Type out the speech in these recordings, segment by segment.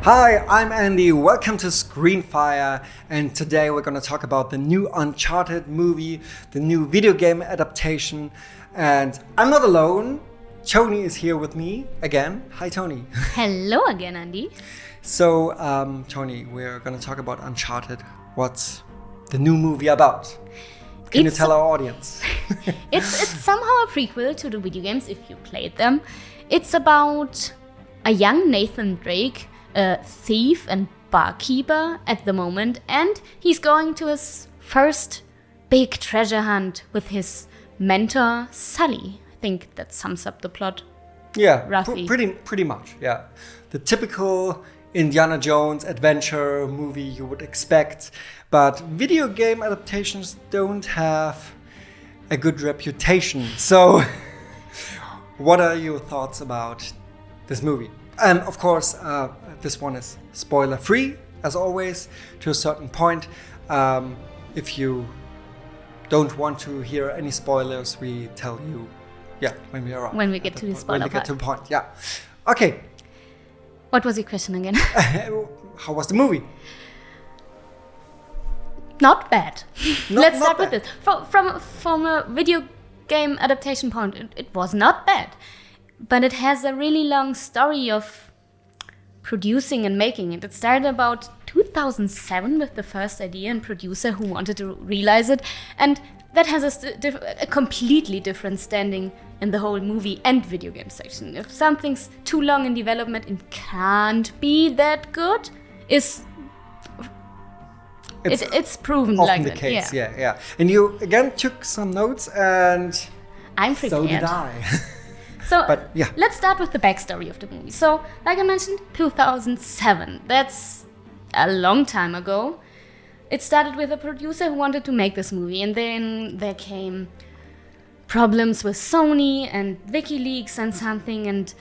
Hi, I'm Andy. Welcome to Screenfire, and today we're going to talk about the new Uncharted movie, the new video game adaptation. And I'm not alone. Tony is here with me again. Hi, Tony. Hello again, Andy. So, Tony, we're going to talk about Uncharted. What's the new movie about? Can you tell our audience? It's somehow a prequel to the video games if you played them. It's about a young Nathan Drake, a thief and barkeeper at the moment, and he's going to his first big treasure hunt with his mentor, Sully. I think that sums up the plot. Yeah, roughly. Pretty much, yeah. The typical Indiana Jones adventure movie you would expect, but video game adaptations don't have a good reputation. So, what are your thoughts about this movie? And of course, this one is spoiler-free, as always, to a certain point. If you don't want to hear any spoilers, we tell you, when we are when we get to the spoiler When we get part. to the point, yeah. Okay. What was your question again? How was the movie? Not bad. Let's not start with bad. this. From a video game adaptation point, it was not bad. But it has a really long story of producing and making it. It started about 2007 with the first idea and producer who wanted to realize it. And that has a completely different standing in the whole movie and video game section. If something's too long in development and can't be that good, it's proven Often like the that. case, yeah. And you again took some notes, and I'm prepared. so did I. So But, yeah. let's start with the backstory of the movie. So, like I mentioned, 2007. That's a long time ago. It started with a producer who wanted to make this movie, and then there came problems with Sony and WikiLeaks and something, and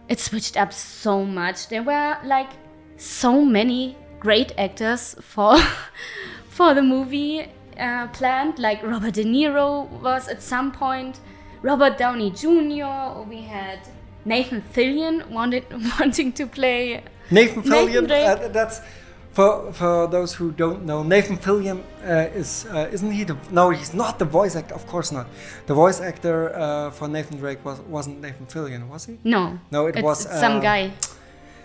it switched up so much. There were like so many great actors for the movie planned. Like Robert De Niro was at some point. Robert Downey Jr. We had Nathan Fillion wanting to play Nathan Fillion. Drake. That's for those who don't know. Nathan Fillion isn't he? No, he's not the voice actor. Of course not. The voice actor for Nathan Drake wasn't Nathan Fillion, was he? No, it was it's some guy.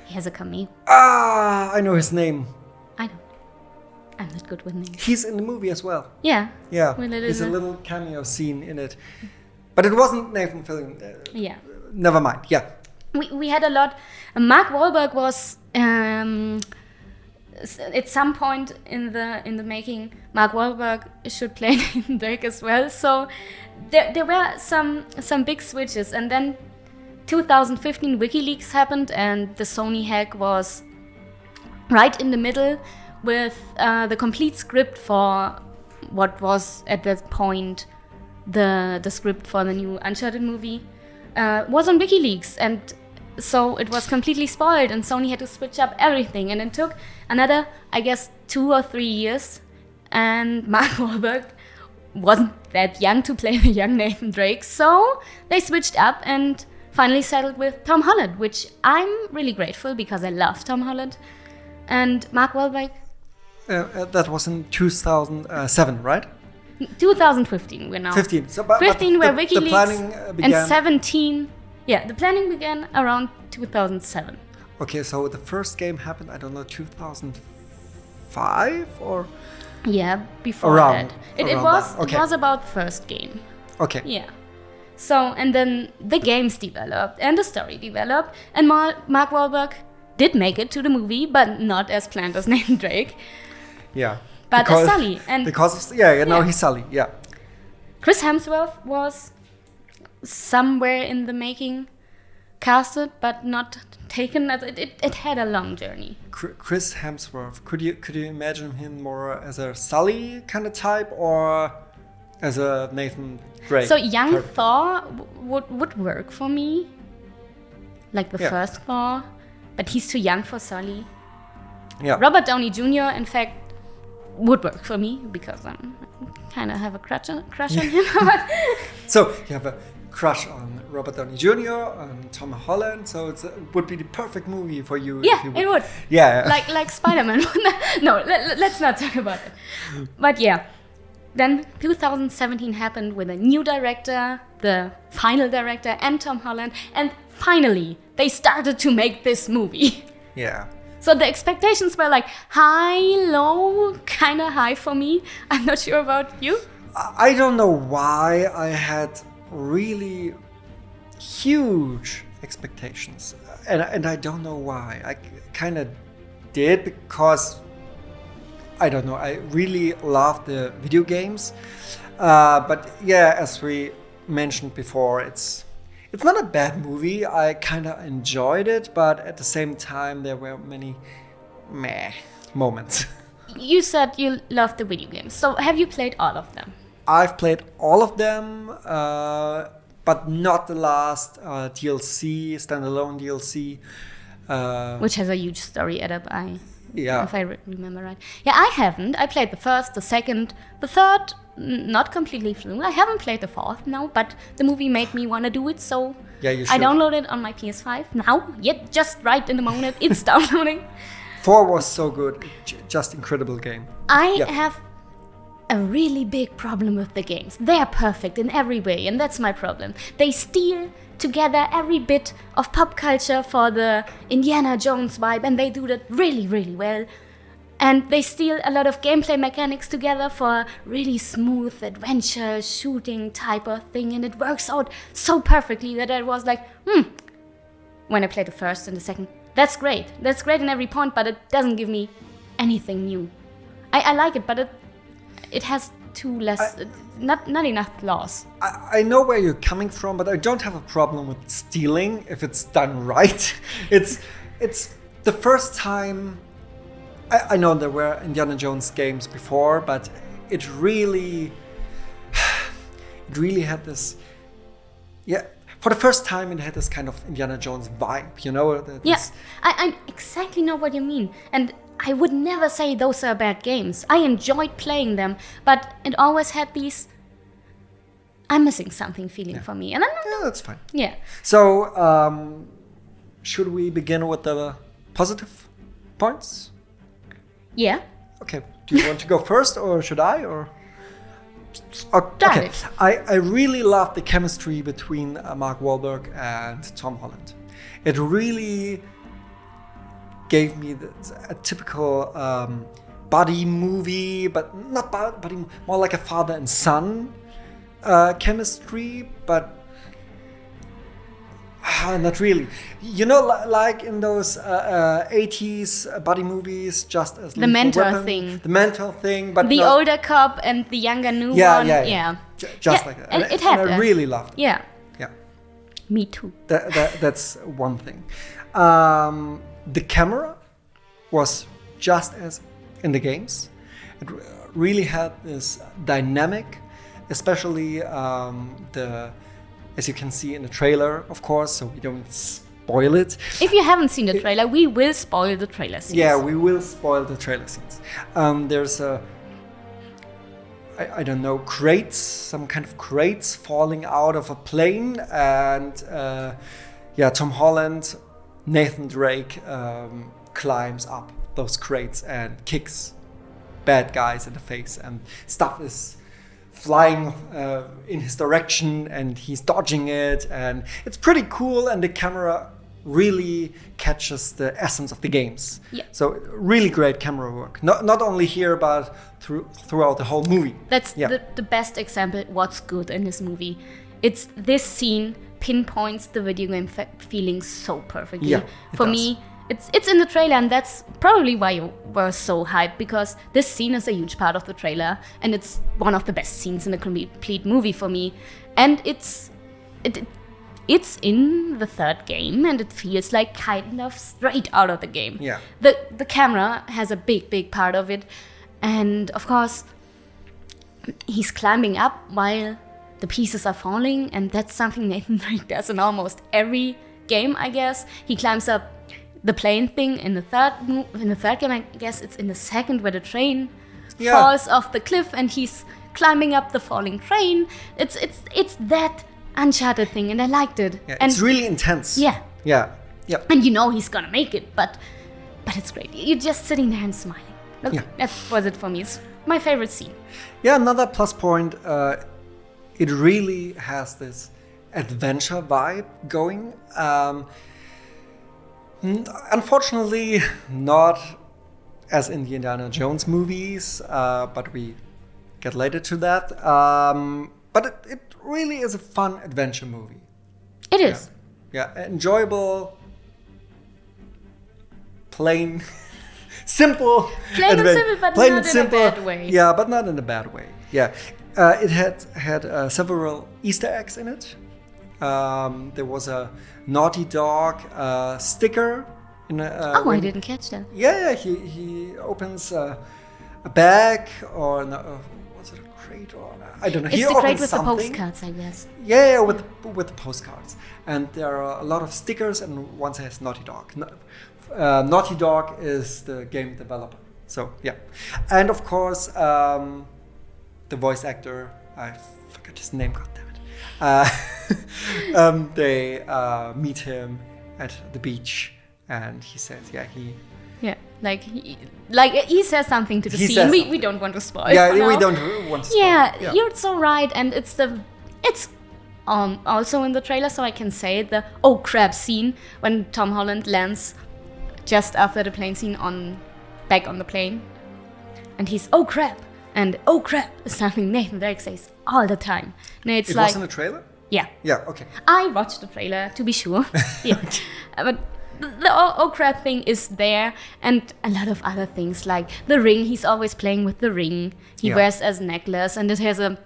He has a cameo. I know his name. I don't. I'm not good with names. He's in the movie as well. Yeah. Yeah, Well, there's a little cameo scene in it. But it wasn't Nathan Fillion. Yeah. Never mind. Yeah. We had a lot. Mark Wahlberg was at some point in the making. Mark Wahlberg should play Nathan Drake as well. So there were some big switches, and then 2015 WikiLeaks happened, and the Sony hack was right in the middle with the complete script for what was at that point the script for the new Uncharted movie was on WikiLeaks, and so it was completely spoiled, and Sony had to switch up everything, and it took another, I guess, 2 or 3 years, and Mark Wahlberg wasn't that young to play the young Nathan Drake, so they switched up and finally settled with Tom Holland, which I'm really grateful because I love Tom Holland. And Mark Wahlberg... That was in 2007, right? 2015, we're now. 15. So, 15 where WikiLeaks, the planning began. and 17. Yeah, the planning began around 2007. Okay, so the first game happened, I don't know, 2005 or? Yeah, before Around that. It that. was Okay. it was about the first game. Okay. Yeah. So, and then the games developed and the story developed, and Mark Wahlberg did make it to the movie, but not as planned as Nathan Drake. Yeah. But as Sully. And He's Sully, yeah. Chris Hemsworth was somewhere in the making, casted, but not taken. It had a long journey. Chris Hemsworth, could you imagine him more as a Sully kind of type or as a Nathan Drake? So young Thor would work for me, like the first Thor, but he's too young for Sully. Yeah. Robert Downey Jr. in fact would work for me because I kind of have a crush on him. So you have a crush on Robert Downey Jr. and Tom Holland, so it would be the perfect movie for you. Yeah, if you it would. Yeah. Like Spider-Man. No, let's not talk about it. But yeah, then 2017 happened with a new director, the final director, and Tom Holland, and finally they started to make this movie. Yeah. So the expectations were like high, low, kind of high for me. I'm not sure about you. I don't know why I had really huge expectations, and I don't know why. I kind of did because I don't know. I really love the video games, but yeah, as we mentioned before, it's not a bad movie. I kind of enjoyed it, but at the same time, there were many meh moments. You said you loved the video games, so have you played all of them? I've played all of them, but not the last DLC, standalone DLC. Which has a huge story Yeah. if I remember right. Yeah, I haven't. I played the first, the second, the third, not completely through. I haven't played the fourth now, but the movie made me want to do it, so Yeah, you I should. downloaded it on my PS5 now. Yet, just right in the moment, it's downloading. 4 was so good, just incredible game. I Yeah. have a really big problem with the games. They are perfect in every way, and that's my problem. They steal together every bit of pop culture for the Indiana Jones vibe, and they do that really, really well. And they steal a lot of gameplay mechanics together for a really smooth adventure shooting type of thing, and it works out so perfectly that I was like, when I played the first and the second, that's great. That's great in every point, but it doesn't give me anything new. I like it, but it has not enough flaws. I know where you're coming from, but I don't have a problem with stealing if it's done right. It's the first time. I know there were Indiana Jones games before, but it really had this. Yeah, for the first time, it had this kind of Indiana Jones vibe. You know? Yes, I exactly know what you mean, and I would never say those are bad games. I enjoyed playing them, but it always had these I'm missing something feeling for me. And yeah, that's fine. Yeah. So, should we begin with the positive points? Yeah. Okay. Do you want to go first, or should I? Or Start okay. it. I really love the chemistry between Mark Wahlberg and Tom Holland. It really gave me a typical buddy movie, but not buddy, more like a father and son chemistry, but not really. You know, like in those 80s buddy movies, just as The mentor thing. The mentor thing, but The not, older cop and the younger new one. Yeah. Just Yeah, like that. and it had I that. really loved it. Yeah. Yeah. Me too. That's one thing. The camera was just as in the games. It really had this dynamic, especially as you can see in the trailer, of course, so we don't spoil it. If you haven't seen the trailer, we will spoil the trailer scenes. Yeah, we will spoil the trailer scenes. There's I don't know, crates, some kind of crates falling out of a plane, and Tom Holland, Nathan Drake climbs up those crates and kicks bad guys in the face, and stuff is flying in his direction, and he's dodging it, and it's pretty cool, and the camera really catches the essence of the games. Yeah. So really great camera work, not only here but throughout the whole movie. That's the best example what's good in this movie. It's this scene pinpoints the video game feeling so perfectly. Yeah, For me, it's in the trailer, and that's probably why you were so hyped, because this scene is a huge part of the trailer, and it's one of the best scenes in the complete movie for me. And it's in the third game, and it feels like kind of straight out of the game. Yeah. The camera has a big part of it, and of course he's climbing up while the pieces are falling, and that's something Nathan Drake does in almost every game, I guess. He climbs up the plane thing in the third game. I guess it's in the second, where the train falls off the cliff and he's climbing up the falling train. It's that Uncharted thing, and I liked it. Yeah, and it's really intense. yeah, Yeah. Yeah. and you know he's gonna make it, but it's great. You're just sitting there and smiling. Yeah. That was it for me. It's my favorite scene. Yeah, another plus point, it really has this adventure vibe going. Unfortunately, not as in the Indiana Jones movies, but we get later to that. But it really is a fun adventure movie. It is. Yeah, enjoyable, plain, simple. Plain and simple, but plain not and in simple. a bad way. Yeah, but not in a bad way. Yeah, it had several Easter eggs in it. There was a Naughty Dog sticker. I didn't catch that. Yeah, he opens a bag or was it a crate or I don't know. It's he the crate opens with something. the postcards, I guess. Yeah, with the postcards, and there are a lot of stickers, and one says Naughty Dog. Naughty Dog is the game developer. So yeah, and of course the voice actor, I forgot his name. God damn it. They meet him at the beach, and he says, Yeah, like he says something to the He scene. says We don't want to spoil. Yeah, for we now. don't want to spoil. Yeah, you're so right, and it's also in the trailer, so I can say it, the oh crap scene when Tom Holland lands just after the plane scene back on the plane, and he's oh crap, and oh crap is something Nathan Drake says all the time. And it's It like was in the trailer? yeah, Okay. I watched the trailer to be sure. Yeah, but the oh crap thing is there, and a lot of other things like the ring. He's always playing with the ring. He Yeah. wears as a necklace, and it has a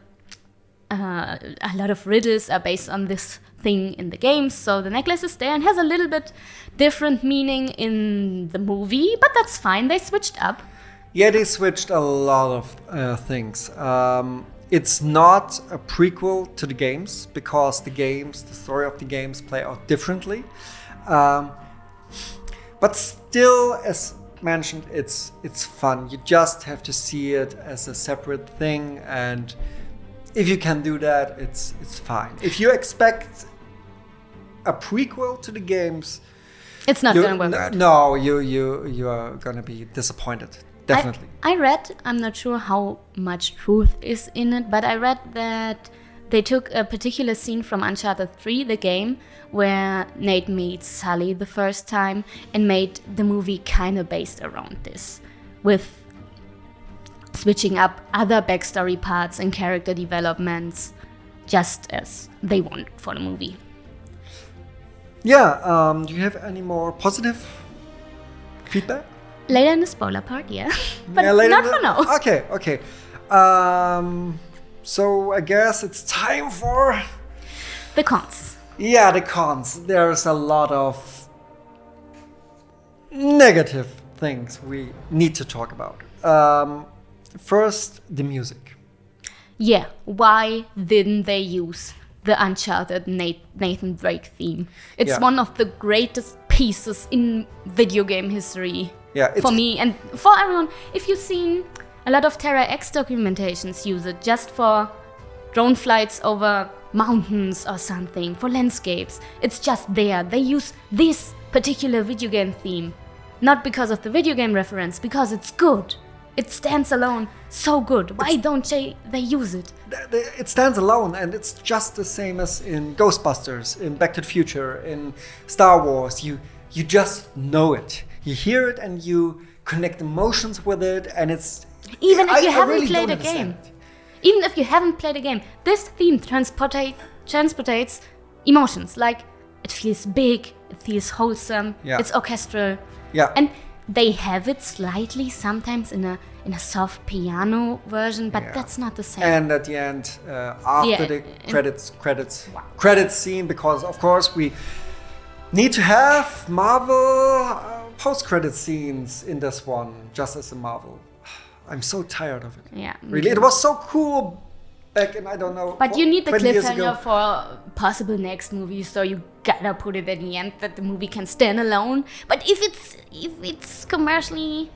lot of riddles are based on this thing in the games. So the necklace is there and has a little bit different meaning in the movie, but that's fine. They switched up. Yeah, they switched a lot of things. It's not a prequel to the games because the story of the games play out differently. But still, as mentioned, it's fun. You just have to see it as a separate thing, and if you can do that, it's fine. If you expect a prequel to the games, It's not going to work out. No, you are gonna be disappointed. Definitely. I read, I'm not sure how much truth is in it, but I read that they took a particular scene from Uncharted 3, the game, where Nate meets Sully the first time and made the movie kind of based around this, with switching up other backstory parts and character developments just as they want for the movie. Yeah, do you have any more positive feedback? Later in the spoiler part, yeah. But Yeah, later not in for now. Okay. So I guess it's time for The cons. Yeah, the cons. There's a lot of negative things we need to talk about. First, the music. Yeah, why didn't they use the Uncharted Nathan Drake theme? It's Yeah. one of the greatest pieces in video game history. Yeah, for me and for everyone. If you've seen a lot of Terra X documentations, use it just for drone flights over mountains or something, for landscapes. It's just there. They use this particular video game theme, not because of the video game reference, because it's good. It stands alone, so good. Why don't they use it? It stands alone, and it's just the same as in Ghostbusters, in Back to the Future, in Star Wars. You just know it. You hear it and you connect emotions with it, and it's even if you haven't really played a don't game. understand it. Even if you haven't played a game, this theme transportates emotions. Like it feels big, it feels wholesome, Yeah. it's orchestral. Yeah. And they have it slightly sometimes in a soft piano version, but Yeah. that's not the same. And at the end, after the credits scene, because of course we need to have Marvel post-credit scenes in this one, just as a Marvel. I'm so tired of it. Yeah, Really, it was so cool back in, I don't know. But you need the 20 years ago. cliffhanger for possible next movie, so you gotta put it at the end that the movie can stand alone. But if it's commercially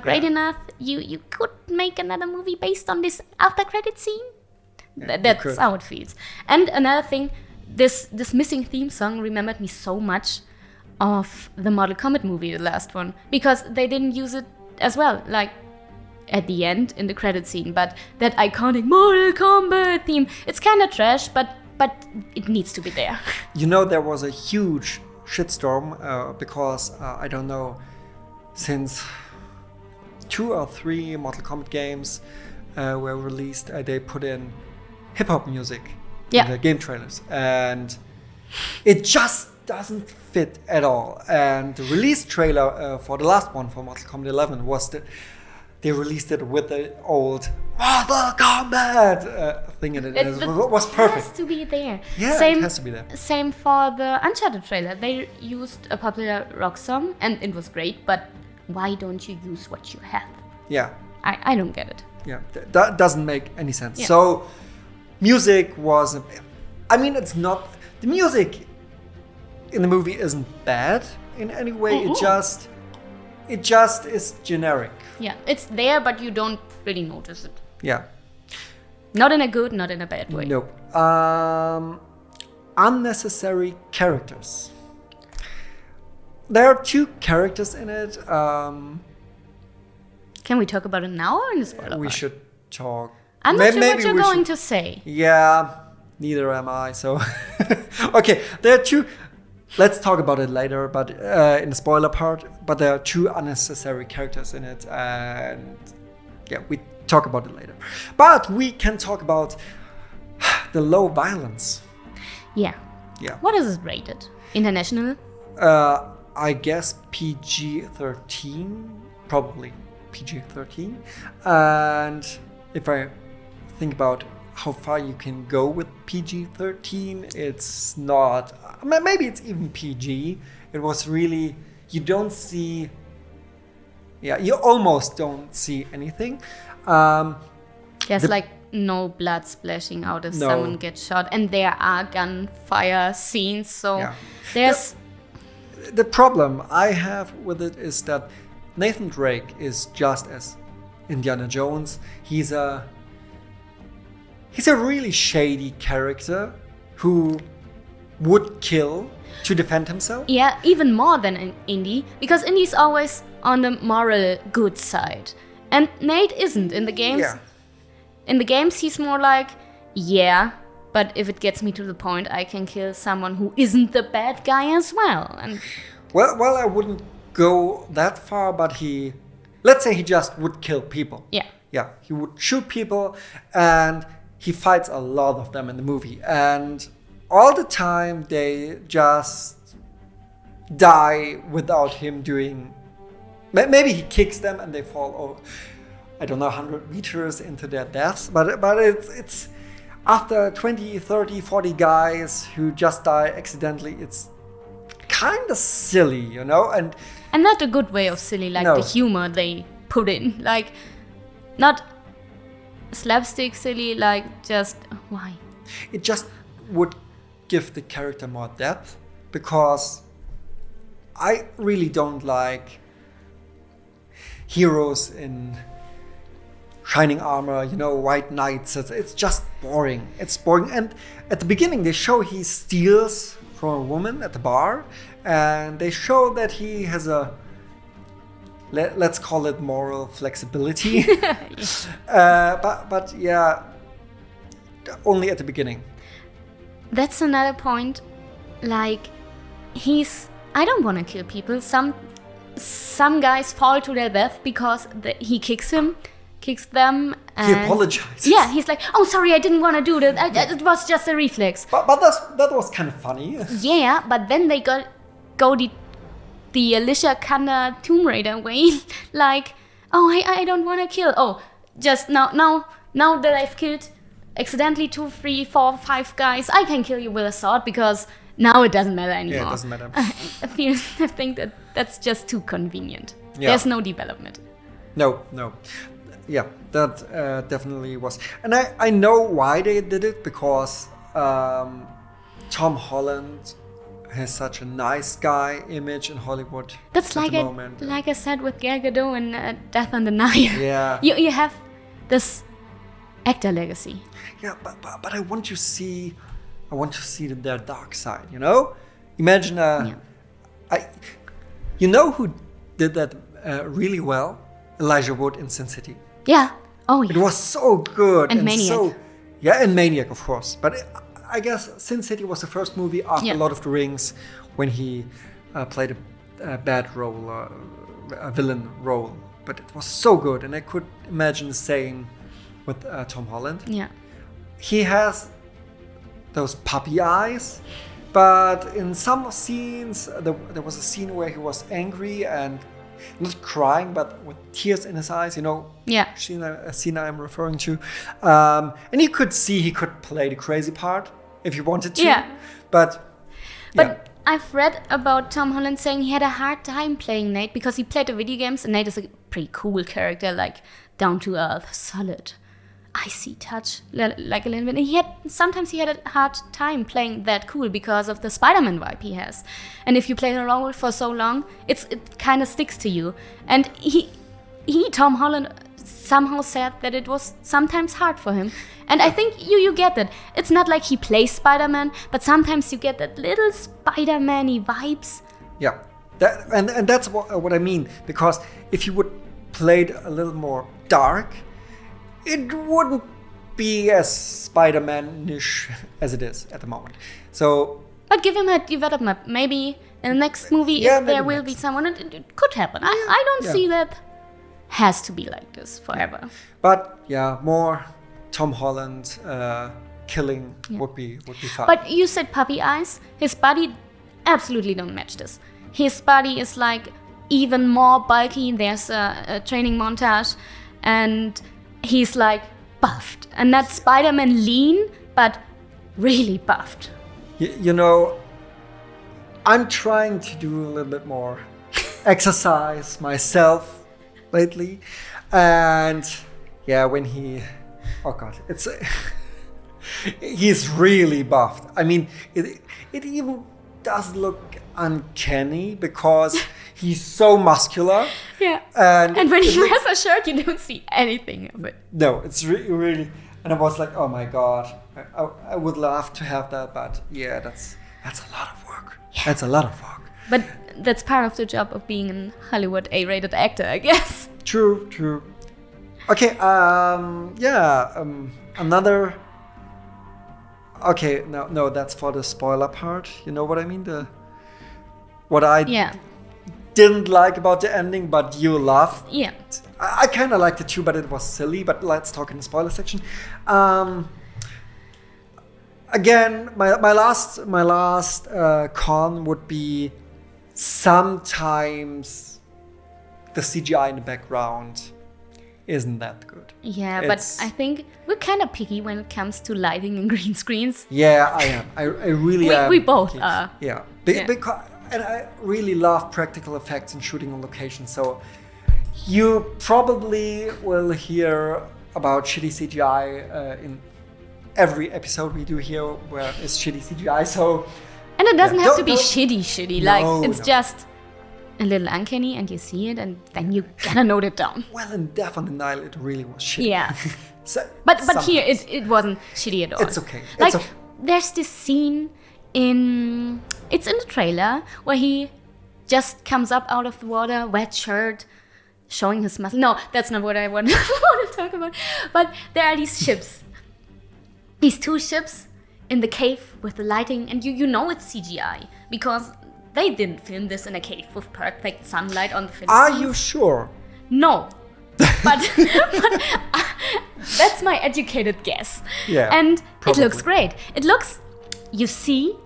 great enough, you could make another movie based on this after credit scene. Yeah, That's how it feels. And another thing, this missing theme song remembered me so much of the Mortal Kombat movie, the last one, because they didn't use it as well, like at the end in the credit scene. But that iconic Mortal Kombat theme, it's kind of trash, but it needs to be there. You know, there was a huge shitstorm because I don't know, since 2 or 3 Mortal Kombat games were released, they put in hip hop music in the game trailers, and it just doesn't fit at all. And the release trailer for the last one, for Mortal Kombat 11, was that they released it with the old Mortal Kombat thing in it. And it was perfect. It has to be there. Yeah, it has to be there. Same for the Uncharted trailer. They used a popular rock song, and it was great, but why don't you use what you have? Yeah. I don't get it. Yeah, that doesn't make any sense. Yeah. So, music was... I mean, it's not... The music in the movie isn't bad in any way. It just is generic. Yeah, it's there, but you don't really notice it. Yeah. Not in a good, not in a bad way. Nope. Unnecessary characters. There are 2 characters in it. Can we talk about it now or in the spoiler We part? should talk. I'm not sure what you're we going should- to say. Yeah, neither am I. So, okay, there are 2. Let's talk about it later, but in the spoiler part. But there are 2 unnecessary characters in it, and yeah, we talk about it later. But we can talk about the low violence. Yeah. Yeah. What is it rated? International? I guess PG-13, probably PG-13. And if I think about how far you can go with PG-13, it's not, maybe it's even PG. It was really, you don't see, you almost don't see anything. There's like no blood splashing out if No. someone gets shot, and there are gunfire scenes, so Yeah. there's... The problem I have with it is that Nathan Drake is just as Indiana Jones. He's a really shady character who would kill to defend himself. Yeah, even more than in Indy, because Indy's always on the moral good side. And Nate isn't in the games. Yeah. In the games, he's more like, yeah, but if it gets me to the point, I can kill someone who isn't the bad guy as well. And Well, I wouldn't go that far, but let's say he just would kill people. yeah, Yeah, he would shoot people, and he fights a lot of them in the movie. And all the time, they just die without him doing... Maybe he kicks them and they fall, I don't know, 100 meters into their deaths. But it's after 20, 30, 40 guys who just die accidentally, it's kind of silly, you know? And not a good way of silly, like No. the humor they put in. Like, not slapstick silly, like just, why? it just would give the character more depth, because I really don't like heroes in shining armor, you know, white knights. It's just boring. It's boring. And at the beginning, they show he steals from a woman at the bar, and they show that he has a, let's call it moral flexibility. But yeah, only at the beginning. That's another point. Like, I don't want to kill people. Some guys fall to their death because he kicks them, and He apologizes. yeah, he's like, "Oh, sorry, I didn't want to do that. It was just a reflex." But that was kind of funny. Yeah, but then they go the Alicia Vikander Tomb Raider way, like, "Oh, I don't want to kill. Oh, just now that I've killed accidentally 2, 3, 4, 5 guys, I can kill you with a sword because now it doesn't matter anymore." Yeah, it doesn't matter. I think that's just too convenient. Yeah. There's no development. No. Yeah, that definitely was. And I know why they did it, because Tom Holland has such a nice guy image in Hollywood. That's at like the moment. like I said with Gal Gadot in Death on the Nile. Yeah. You have this actor legacy. Yeah, but I want to see their dark side. You know, imagine you know who did that really well? Elijah Wood in Sin City. Yeah. Oh yeah. It was so good And Maniac. And Maniac, of course. But I guess Sin City was the first movie after Lord of the Rings when he played a bad role, a villain role. But it was so good, and I could imagine the same with Tom Holland. Yeah. He has those puppy eyes, but in some scenes, there was a scene where he was angry and not crying, but with tears in his eyes, you know, a scene I'm referring to. And you could see he could play the crazy part if he wanted to. Yeah. But I've read about Tom Holland saying he had a hard time playing Nate because he played the video games, and Nate is a pretty cool character, like down to earth, solid, icy touch, like a little bit. And sometimes he had a hard time playing that cool because of the Spider-Man vibe he has. And if you play the role for so long, it kind of sticks to you. And Tom Holland, somehow said that it was sometimes hard for him. And I think you get that. It's not like he plays Spider-Man, but sometimes you get that little Spider-Man-y vibes. Yeah, and that's what I mean. Because if you would play it a little more dark, it wouldn't be as Spider-Man-ish as it is at the moment. So, but give him a development. Maybe in the next movie, if there will be someone, it could happen. I don't see that has to be like this forever. But more Tom Holland killing would be fun. But you said puppy eyes. His body absolutely don't match this. His body is like even more bulky. There's a training montage, and he's like buffed, and not Spider-Man lean, but really buffed. You know, I'm trying to do a little bit more exercise myself lately, and when he's really buffed. I mean, it even does look uncanny because he's so muscular. Yeah. And when he wears a shirt, you don't see anything of it. No, it's really. And I was like, oh my god, I would love to have that, but that's a lot of work. Yeah. That's a lot of work. But that's part of the job of being a Hollywood A-rated actor, I guess. True. Okay. Another. Okay, no, that's for the spoiler part. You know what I mean? What I didn't like about the ending, but you loved. Yeah. I kind of liked it too, but it was silly. But let's talk in the spoiler section. Again, my last con would be sometimes the CGI in the background isn't that good. Yeah, but I think we're kind of picky when it comes to lighting and green screens. Yeah, I am. I really am. We both are. Yeah. Because, and I really love practical effects and shooting on location. So you probably will hear about shitty CGI in every episode we do here where it's shitty CGI. So, and it doesn't have to be shitty. It's just a little uncanny, and you see it, and then you gotta note it down. Well, in Death on the Nile, it really was shitty. Yeah. But here, it wasn't shitty at all. It's okay. There's this scene it's in the trailer, where he just comes up out of the water, wet shirt, showing his muscle. No, that's not what I want to talk about. But there are these ships. These two ships in the cave with the lighting, and you know it's CGI, because they didn't film this in a cave with perfect sunlight on the film. Are you sure? No. But that's my educated guess. Yeah. And probably. It looks great. It looks, you see,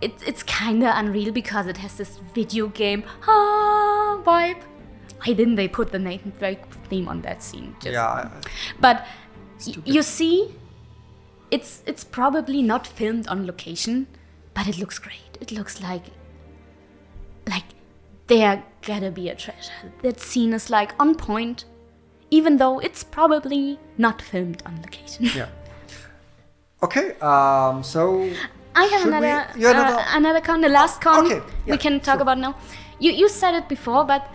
it's kind of unreal because it has this video game vibe. Why didn't they put the Nathan Drake theme on that scene? But you see, it's probably not filmed on location, but it looks great. It looks like there gotta be a treasure. That scene is like on point, even though it's probably not filmed on location. Yeah. Okay. So I have another con. The last con we can talk about now. You said it before, but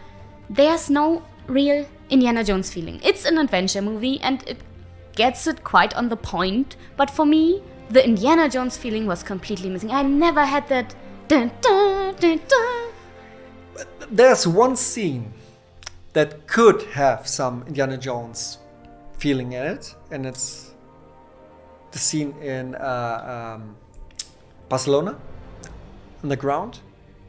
there's no real Indiana Jones feeling. It's an adventure movie, and gets it quite on the point, but for me, the Indiana Jones feeling was completely missing. I never had that. Dun, dun, dun, dun. There's one scene that could have some Indiana Jones feeling in it, and it's the scene in Barcelona, on the ground.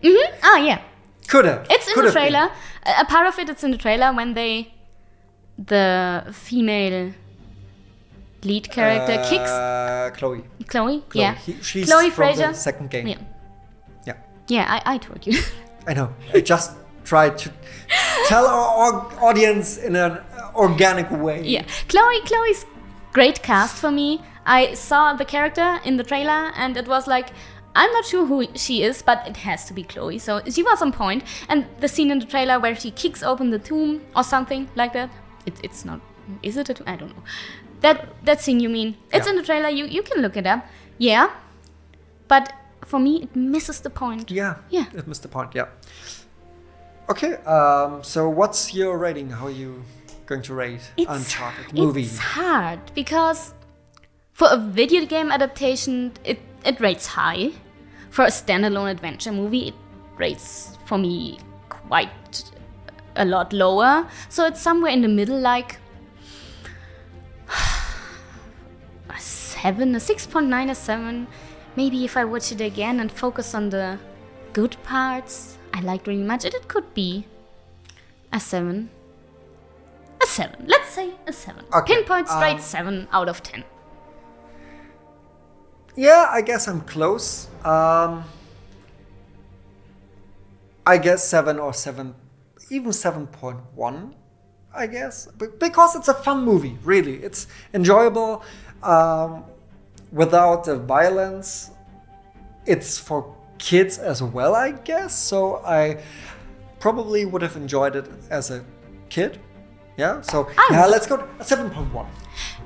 Mm-hmm. Ah, yeah. Could have. It's in Could the have been. trailer. A part of it's in the trailer when the female lead character kicks Chloe. Chloe. Yeah. She's Chloe from Fraser. the second game. Yeah. Yeah. Yeah, I told you. I know. I just tried to tell our audience in an organic way. Yeah. Chloe's great cast for me. I saw the character in the trailer and it was like, I'm not sure who she is, but it has to be Chloe. So she was on point. And the scene in the trailer where she kicks open the tomb or something like that. It's not. Is it a tomb? I don't know. That scene you mean? It's in the trailer. You can look it up. Yeah. But for me, it misses the point. Yeah. Yeah. It missed the point. Yeah. Okay. So what's your rating? How are you going to rate Uncharted movie? It's hard because for a video game adaptation, it rates high. For a standalone adventure movie, it rates for me quite a lot lower. So it's somewhere in the middle, like a 7, a 6.9, a 7. Maybe if I watch it again and focus on the good parts I liked really much, it could be a 7. A 7. Let's say a 7. Okay, Pinpoint straight 7 out of 10. Yeah, I guess I'm close. I guess 7 or 7, even 7.1, I guess. Because it's a fun movie, really. It's enjoyable without the violence. It's for kids as well, I guess. So I probably would have enjoyed it as a kid. Yeah, so let's go to 7.1.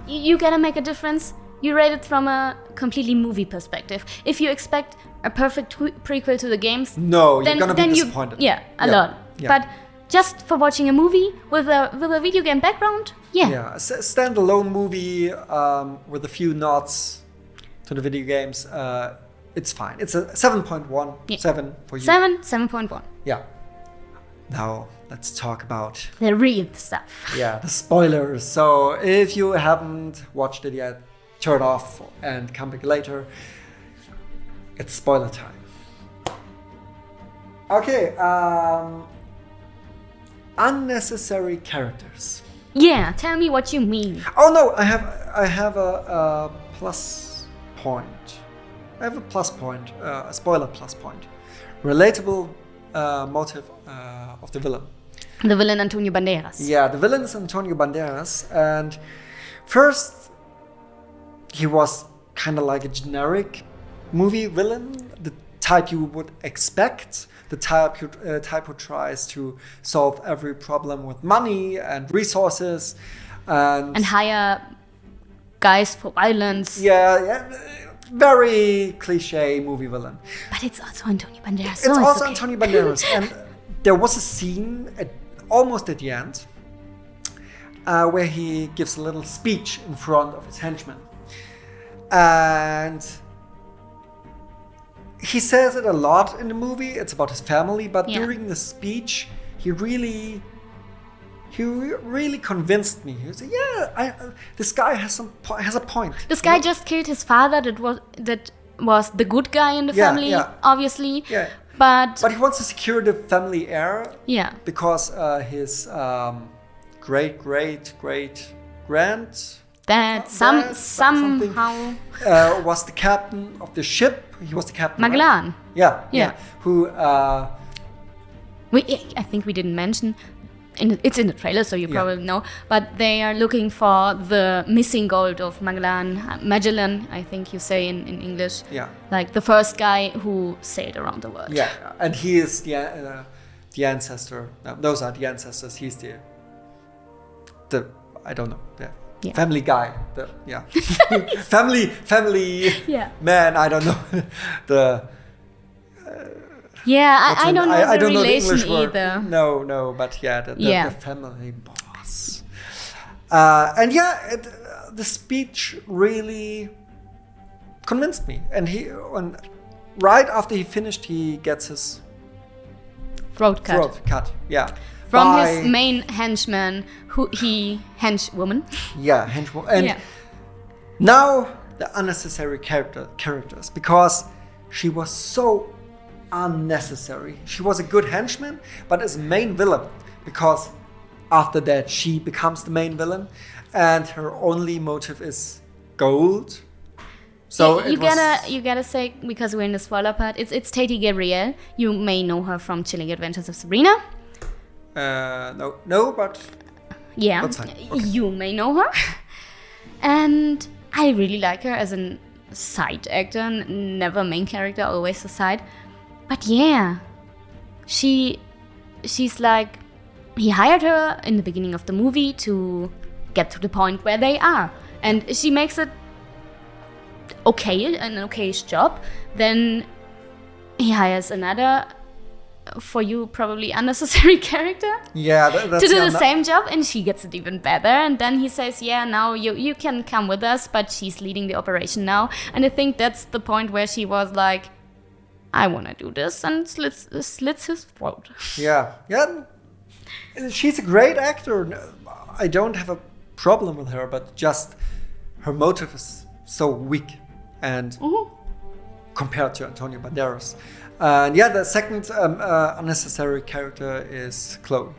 You gotta make a difference. You rate it from a completely movie perspective. If you expect a perfect prequel to the games, No, then, you're gonna be then disappointed. a lot. Yeah. But just for watching a movie with a video game background, Yeah, a standalone movie with a few nods to the video games, it's fine. It's a 7.1, 7 for you. 7.1. Yeah. Now, let's talk about The real stuff. the spoilers. So, if you haven't watched it yet, turn off and come back later. It's spoiler time. Okay, unnecessary characters. Yeah, tell me what you mean. Oh no, I have a plus point. I have a plus point, a spoiler plus point. Relatable motive of the villain. The villain Antonio Banderas. Yeah, the villain is Antonio Banderas, and first he was kind of like a generic movie villain, the type you would expect, the type who tries to solve every problem with money and resources, and hire guys for violence. Yeah, very cliche movie villain. But it's also Antonio Banderas. It's so also okay. Antonio Banderas, and there was a scene almost at the end where he gives a little speech in front of his henchmen. And he says it a lot in the movie. It's about his family, but during the speech, he really convinced me. He said, this guy has a point. This guy just killed his father. That was the good guy in the family, obviously. Yeah. But he wants to secure the family heir. Yeah. Because his great grand that somehow was the captain of the ship. He was the captain. Magellan. Right? Yeah. Who? I think we didn't mention. It's in the trailer, so you probably know. But they are looking for the missing gold of Magellan. I think you say in English. Yeah. Like the first guy who sailed around the world. Yeah, and he is the ancestor. No, those are the ancestors. He's the I don't know. Yeah. Family guy. Family man. I don't know. I don't know I the don't know the relation English word. either. No, but the family boss. And yeah, the speech really convinced me. And right after he finished, he gets his Throat cut. Yeah. From his main henchman, henchwoman. Yeah, henchwoman. And now the unnecessary characters, because she was so unnecessary. She was a good henchman, but as main villain, because after that she becomes the main villain, and her only motive is gold. So you gotta say, because we're in the spoiler part, it's Tati Gabrielle. You may know her from Chilling Adventures of Sabrina. No, but yeah, that's fine. Okay. You may know her. And I really like her as a side actor, never main character, always a side. But yeah, she's like, he hired her in the beginning of the movie to get to the point where they are, and she makes it an okayish job. Then he hires another, for you probably unnecessary character, that's to do the same job, and she gets it even better. And then he says, yeah, now you can come with us, but she's leading the operation now. And I think that's the point where she was like, I want to do this, and slits his throat. Yeah. She's a great actor. I don't have a problem with her, but just her motive is so weak and compared to Antonio Banderas. And the second unnecessary character is Chloe,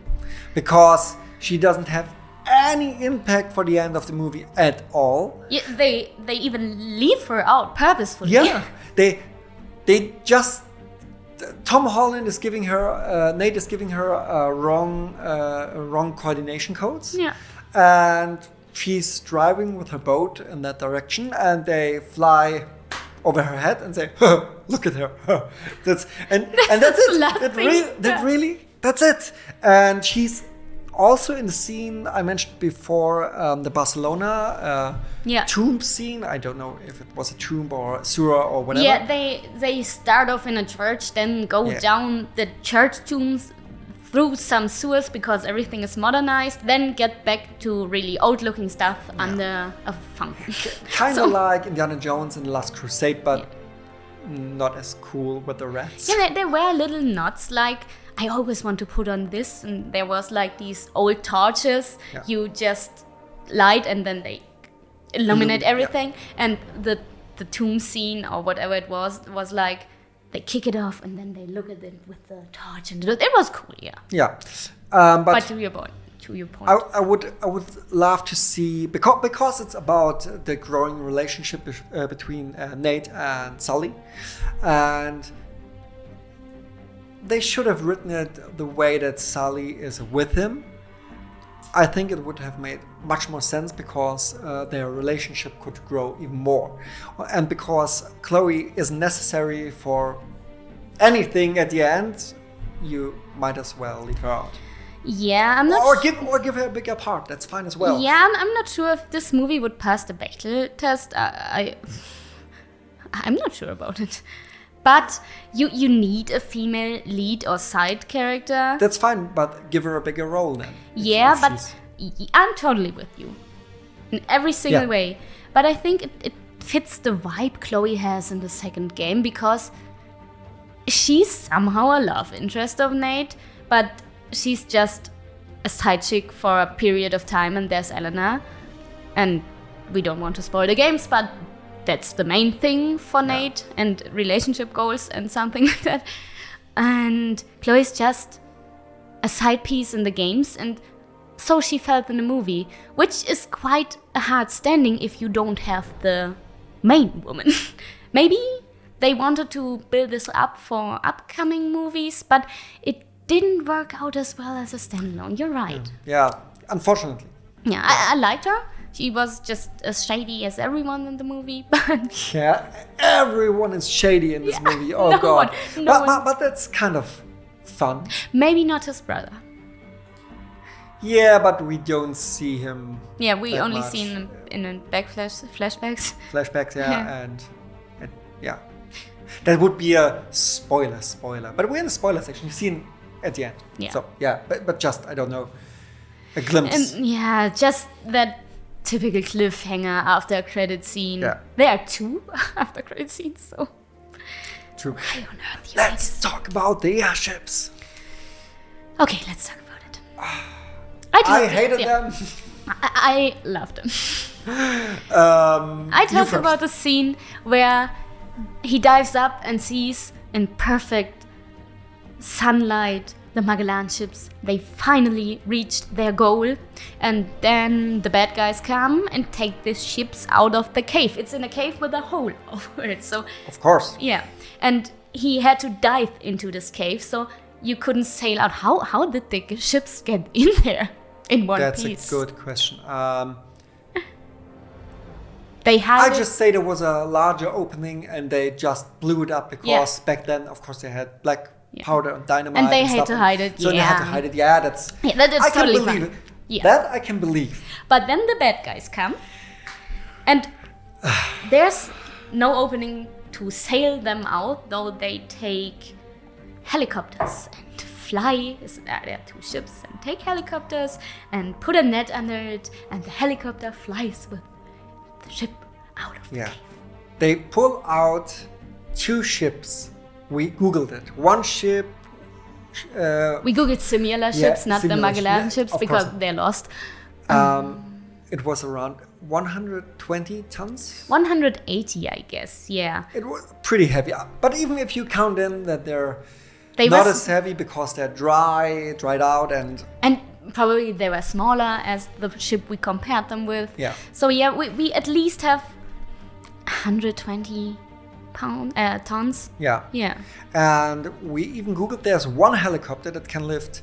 because she doesn't have any impact for the end of the movie at all. Yeah, they even leave her out purposefully. Yeah, they just Tom Holland is giving her Nate is giving her wrong coordination codes. Yeah, and she's driving with her boat in that direction, and they fly over her head and say, "Look at her." That's it. That's it. And she's also in the scene I mentioned before, the Barcelona tomb scene. I don't know if it was a tomb or a sewer or whatever. Yeah, they start off in a church, then go down the church tombs through some sewers because everything is modernized, then get back to really old-looking stuff under a fountain. Kind of like Indiana Jones and the Last Crusade, but not as cool with the rats. Yeah, there were little knots, like, I always want to put on this, and there was like these old torches you just light and then they illuminate everything. And the tomb scene or whatever it was like, they kick it off and then they look at it with the torch, and it was cool. But to your point, I would love to see, because it's about the growing relationship between Nate and Sully, and they should have written it the way that Sully is with him. I think it would have made much more sense, because their relationship could grow even more. And because Chloe is necessary for anything at the end, you might as well leave her out. Yeah, I'm not. Or give her a bigger part. That's fine as well. Yeah, I'm not sure if this movie would pass the Bechdel test. I'm not sure about it. But you need a female lead or side character. That's fine, but give her a bigger role then. But I'm totally with you in every single way. But I think it fits the vibe Chloe has in the second game, because she's somehow a love interest of Nate, but she's just a side chick for a period of time, and there's Elena. And we don't want to spoil the games, but that's the main thing for Nate, and relationship goals and something like that. And Chloe's just a side piece in the games, and so she felt in the movie, which is quite a hard standing if you don't have the main woman. Maybe they wanted to build this up for upcoming movies, but it didn't work out as well as a standalone. You're right. Yeah, unfortunately. Yeah, I liked her. She was just as shady as everyone in the movie, but... Yeah, everyone is shady in this movie. Oh, God. But that's kind of fun. Maybe not his brother. Yeah, but we don't see him. Yeah, we only much. see him in flashbacks. Flashbacks, and yeah. That would be a spoiler. But we're in the spoiler section. You see him at the end. Yeah. So, but just, I don't know. A glimpse. And yeah, just that typical cliffhanger after a credit scene. Yeah. There are 2 after credit scenes, so. True. I on earth you Let's talk about the airships. Okay, let's talk about it. I hated them. I loved them. You I talked first. about the scene where he dives up and sees in perfect sunlight the Magellan ships. They finally reached their goal, and then the bad guys come and take these ships out of the cave. It's in a cave with a hole over it, so Of course. yeah. And he had to dive into this cave, so you couldn't sail out. How did the ships get in there in one That's piece? a good question. They had I it- just say there was a larger opening and they just blew it up because back then, of course, they had black powder and dynamite. And they had stuff, to hide it, So they had to yeah. hide it. Yeah, that's. Yeah, that is I can totally believe fine. it. Yeah. That I can believe. But then the bad guys come, and there's no opening to sail them out, though they take helicopters and fly. There are 2 ships and take helicopters and put a net under it, and the helicopter flies with the ship out of the Yeah. cave. They pull out 2 ships. We googled it. One ship. We googled similar ships, not the similar Magellan ships, ships, of because course. they're lost. It was around 120 tons. 180, I guess. Yeah, It was pretty heavy. But even if you count in that they're they not were as heavy because they're dried out, and and probably they were smaller as the ship we compared them with. Yeah. So yeah, we at least have 120 tons. yeah. Yeah. And we even googled there's one helicopter that can lift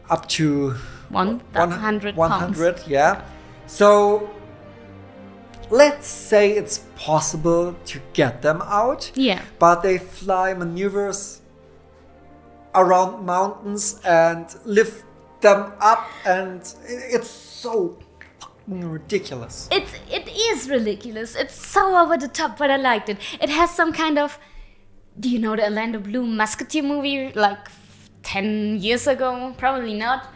up to 100 pounds. 100, yeah. So let's say it's possible to get them out. Yeah. But they fly maneuvers around mountains and lift them up, and it's so fucking ridiculous. It is ridiculous. It's so over the top, but I liked it. It has some kind of, do you know the Orlando Bloom Musketeer movie like 10 years ago? Probably not.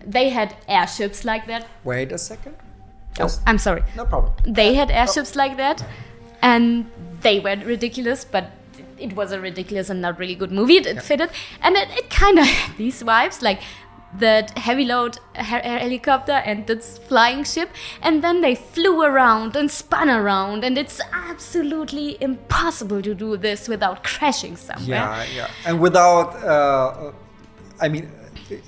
They had airships like that. Wait a second. Oh, I'm sorry. No problem. They had airships like that, and they were ridiculous, but it was a ridiculous and not really good movie. It fitted, and it kind of had these vibes, like that heavy load helicopter and this flying ship, and then they flew around and spun around, and it's absolutely impossible to do this without crashing somewhere. Yeah. And without, I mean,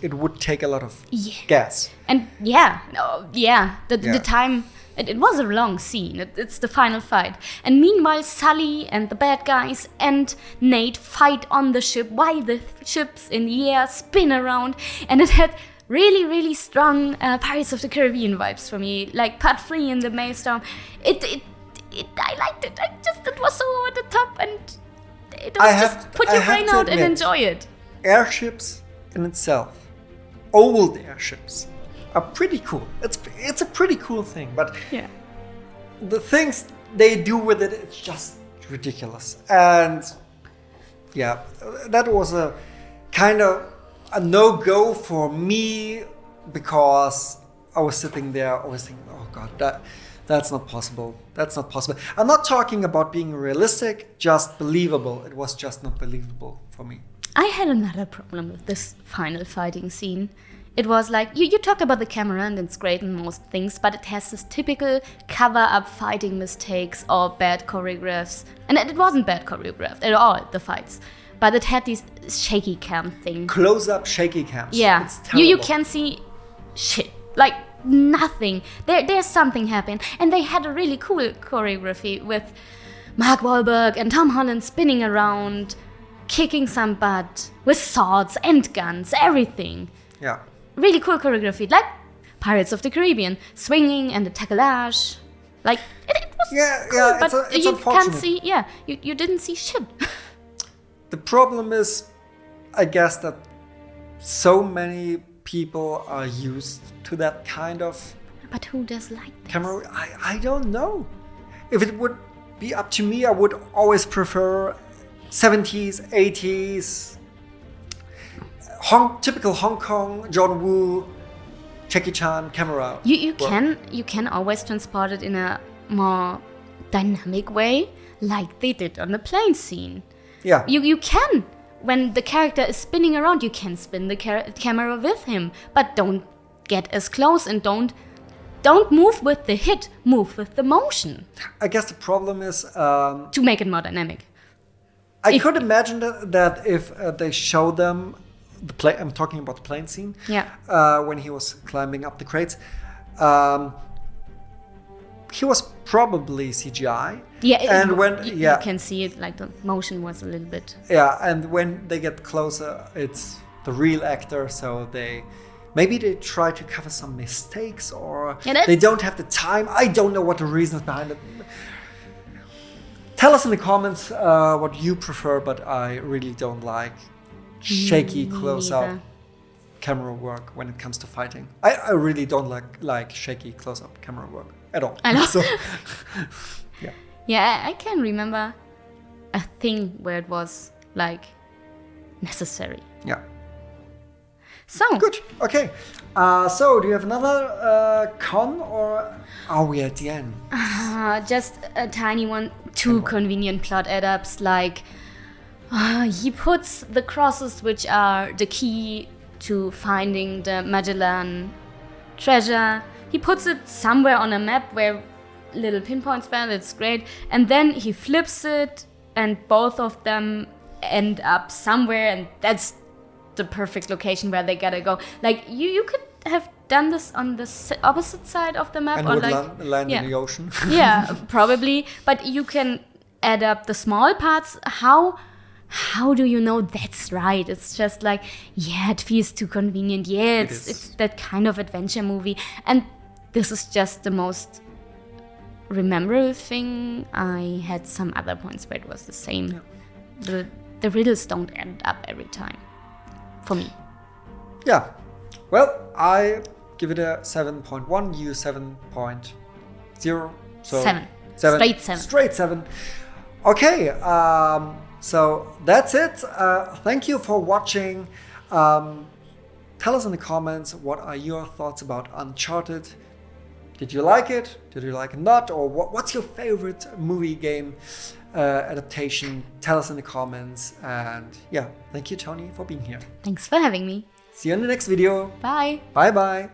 it would take a lot of gas. And the time, it was a long scene. It's the final fight. And meanwhile, Sully and the bad guys and Nate fight on the ship while the ships in the air spin around. And it had really, really strong Pirates of the Caribbean vibes for me. Like Part 3 in the Maelstrom. I liked it. It was so over the top, and it was just put your brain out and enjoy it. Airships in itself, old airships, are pretty cool. It's a pretty cool thing, but Yeah. the things they do with it, it's just ridiculous. And yeah, that was a kind of a no-go for me, because I was sitting there always thinking, oh god, that's not possible. That's not possible. I'm not talking about being realistic, just believable. It was just not believable for me. I had another problem with this final fighting scene. It was like, you talked about the camera, and it's great in most things, but it has this typical cover-up fighting mistakes or bad choreographs. And it wasn't bad choreographed at all, the fights. But it had these shaky cam thing. Close-up shaky cams. Yeah, It's you terrible. can see shit, like nothing. There's something happening. And they had a really cool choreography with Mark Wahlberg and Tom Holland spinning around, kicking some butt with swords and guns, everything. Yeah. Really cool choreography, like Pirates of the Caribbean, swinging and the tacklage. Like it was cool, but it's you unfortunate. can't see. You didn't see shit. The problem is, I guess, that so many people are used to that kind of But who does like this? camera. I don't know. If it would be up to me, I would always prefer 70s, 80s, typical Hong Kong, John Woo Jackie Chan camera. You work. can always transport it in a more dynamic way, like they did on the plane scene. Yeah. You can, when the character is spinning around, you can spin the camera with him, but don't get as close and don't move with the hit, move with the motion. I guess the problem is To make it more dynamic. I could imagine that if they show them the plane. I'm talking about the plane scene. Yeah. When he was climbing up the crates. He was probably CGI. Yeah, and you can see it, like the motion was a little bit. Yeah, and when they get closer, it's the real actor, so maybe they try to cover some mistakes, or they don't have the time. I don't know what the reasons behind it. Tell us in the comments what you prefer, but I really don't like shaky close-up camera work when it comes to fighting. I really don't like shaky close-up camera work at all. I know. So, yeah. Yeah, I can remember a thing where it was like necessary. Yeah. So Good. Okay. So do you have another con, or are we at the end? just a tiny one. Two convenient plot adapts, like he puts the crosses, which are the key to finding the Magellan treasure. He puts it somewhere on a map where little pinpoints span. It's great, and then he flips it, and both of them end up somewhere, and that's the perfect location where they gotta go. Like you could have done this on the opposite side of the map, And or would like land in the ocean. yeah, probably. But you can add up the small parts. How do you know that's right? It's just like, yeah, it feels too convenient. Yeah, it's that kind of adventure movie, and this is just the most memorable thing. I had some other points where it was the same. Yeah. The riddles don't end up every time, for me. Yeah. Well, I give it a 7.1. You 7.0. So 7. Straight 7. Okay. So that's it. Thank you for watching. Tell us in the comments, what are your thoughts about Uncharted? Did you like it? Did you like it not? Or what's your favorite movie game adaptation? Tell us in the comments. And yeah, thank you, Tony, for being here. Thanks for having me. See you in the next video. Bye. Bye-bye.